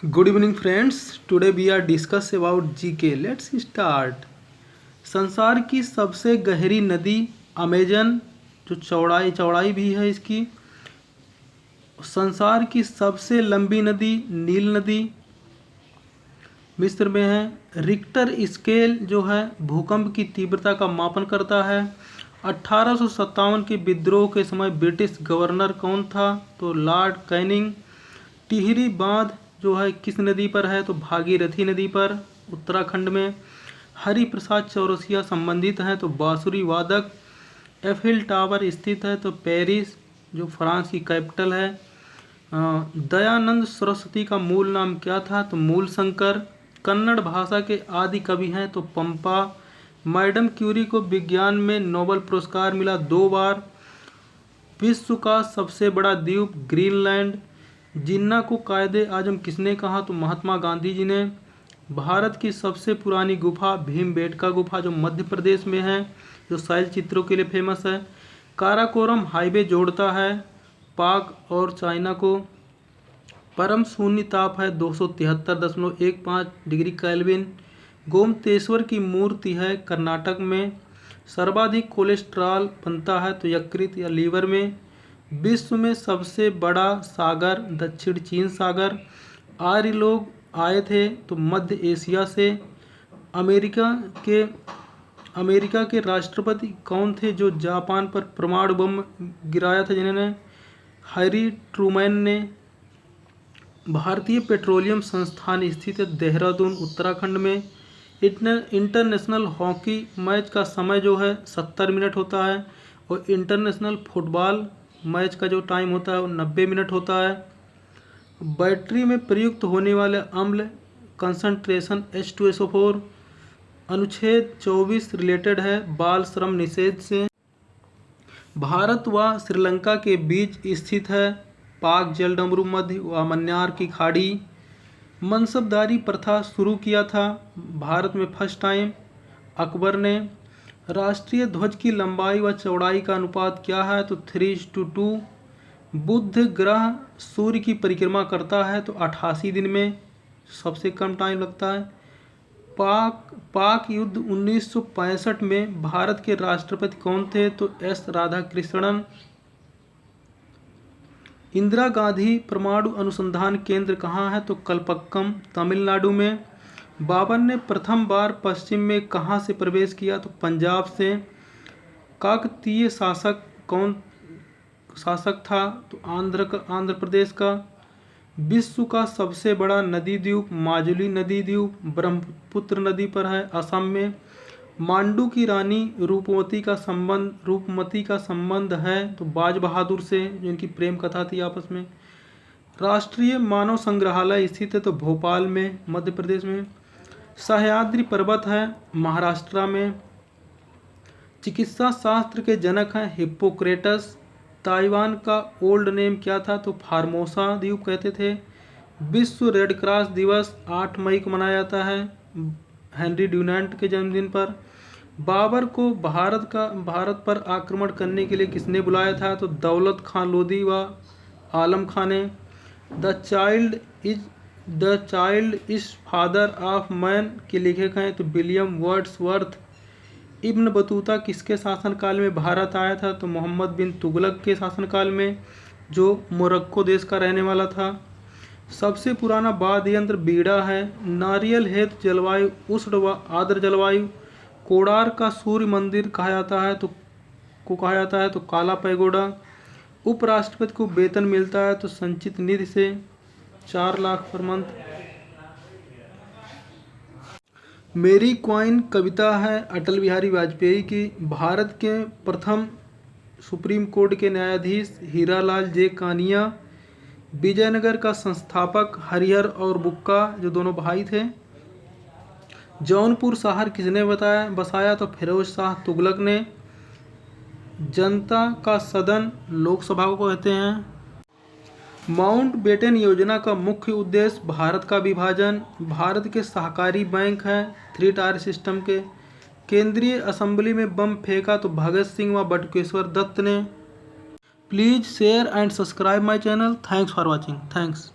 Good evening, friends. Today we are discuss about GK. Let's start. संसार की सबसे गहरी नदी अमेजन, जो चौड़ाई चौड़ाई भी है इसकी। संसार की सबसे लंबी नदी नील नदी मिस्र में है। रिक्टर स्केल जो है भूकंप की तीव्रता का मापन करता है। 1857 के विद्रोह के समय ब्रिटिश गवर्नर कौन था? तो लॉर्ड कैनिंग। टिहरी बांध जो है किस नदी पर है? तो भागीरथी नदी पर, उत्तराखंड में। हरि प्रसाद चौरसिया संबंधित हैं तो बांसुरी वादक। एफिल टावर स्थित है तो पेरिस, जो फ्रांस की कैपिटल है। दयानंद सरस्वती का मूल नाम क्या था? तो मूल शंकर। कन्नड़ भाषा के आदि कवि हैं तो पंपा। मैडम क्यूरी को विज्ञान में नोबेल पुरस्कार मिला 2 बार। विश्व का सबसे बड़ा द्वीप ग्रीनलैंड। जिन्ना को कायदे आजम किसने कहा? तो महात्मा गांधी जी ने। भारत की सबसे पुरानी गुफा भीमबेटका गुफा, जो मध्य प्रदेश में है, जो शैल चित्रों के लिए फेमस है। काराकोरम हाईवे जोड़ता है पाक और चाइना को। परम शून्य ताप है 273.15 डिग्री केल्विन। गोमतेश्वर की मूर्ति है कर्नाटक में। सर्वाधिक कोलेस्ट्रॉल बनता है तो यकृत या लीवर में। विश्व में सबसे बड़ा सागर दक्षिण चीन सागर। आर्य लोग आए थे तो मध्य एशिया से। अमेरिका के राष्ट्रपति कौन थे जो जापान पर परमाणु बम गिराया था? जिन्होंने हैरी ट्रूमैन ने। भारतीय पेट्रोलियम संस्थान स्थित है देहरादून उत्तराखंड में। इंटरनेशनल हॉकी मैच का समय जो है 70 मिनट होता है और इंटरनेशनल फुटबॉल मैच का जो टाइम होता है वो 90 मिनट होता है। बैटरी में प्रयुक्त होने वाले अम्ल कंसंट्रेशन H2SO4। अनुच्छेद 24 रिलेटेड है बाल श्रम निषेध से। भारत व श्रीलंका के बीच स्थित है पाक जलडमरू मध्य व मन्नार की खाड़ी। मनसबदारी प्रथा शुरू किया था भारत में फर्स्ट टाइम अकबर ने। राष्ट्रीय ध्वज की लंबाई व चौड़ाई का अनुपात क्या है? तो 3:2। बुध ग्रह सूर्य की परिक्रमा करता है तो 88 दिन में, सबसे कम टाइम लगता है। पाक युद्ध 1965 में भारत के राष्ट्रपति कौन थे? तो एस राधाकृष्णन। इंदिरा गांधी परमाणु अनुसंधान केंद्र कहाँ है? तो कलपक्कम तमिलनाडु में। बाबर ने प्रथम बार पश्चिम में कहाँ से प्रवेश किया? तो पंजाब से। काकतीय शासक कौन शासक था? तो आंध्र प्रदेश का। विश्व का सबसे बड़ा नदी द्वीप माजुली नदी द्वीप ब्रह्मपुत्र नदी पर है असम में। मांडू की रानी रूपमती का संबंध है तो बाज बहादुर से, जिनकी प्रेम कथा थी आपस में। राष्ट्रीय मानव संग्रहालय स्थित है तो भोपाल में मध्य प्रदेश में। सह्याद्री पर्वत है महाराष्ट्र में। चिकित्सा शास्त्र के जनक हैं हिप्पोक्रेटस। ताइवान का ओल्ड नेम क्या था? तो फार्मोसा द्वीप कहते थे। विश्व रेड क्रॉस दिवस 8 मई को मनाया जाता है हेनरी ड्यूनांट के जन्मदिन पर। बाबर को भारत पर आक्रमण करने के लिए किसने बुलाया था? तो दौलत खान लोधी व आलम खान ने। The child is father of man के लेखक हैं तो विलियम वर्ड्सवर्थ। इब्न बतूता किसके शासनकाल में भारत आया था? तो मोहम्मद बिन तुगलक के शासनकाल में, जो मोरक्को देश का रहने वाला था। सबसे पुराना वाद्य यंत्र बीड़ा है। नारियल हेतु जलवायु उष्ण व आर्द्र जलवायु। कोणार्क का सूर्य मंदिर कहा जाता है तो काला पैगोडा। उपराष्ट्रपति को वेतन मिलता है तो संचित निधि से 4 लाख पर मंथ। मेरी क्वाइन कविता है अटल बिहारी वाजपेयी की। भारत के प्रथम सुप्रीम कोर्ट के न्यायाधीश हीरालाल जे कानिया। विजयनगर का संस्थापक हरिहर और बुक्का, जो दोनों भाई थे। जौनपुर शहर किसने बसाया? तो फिरोज शाह तुगलक ने। जनता का सदन लोकसभा को कहते हैं। माउंटबेटन योजना का मुख्य उद्देश्य भारत का विभाजन। भारत के सहकारी बैंक हैं 3 टायर सिस्टम के। केंद्रीय असेंबली में बम फेंका तो भगत सिंह व बटुकेश्वर दत्त ने। Please share and subscribe my channel. Thanks for watching. Thanks.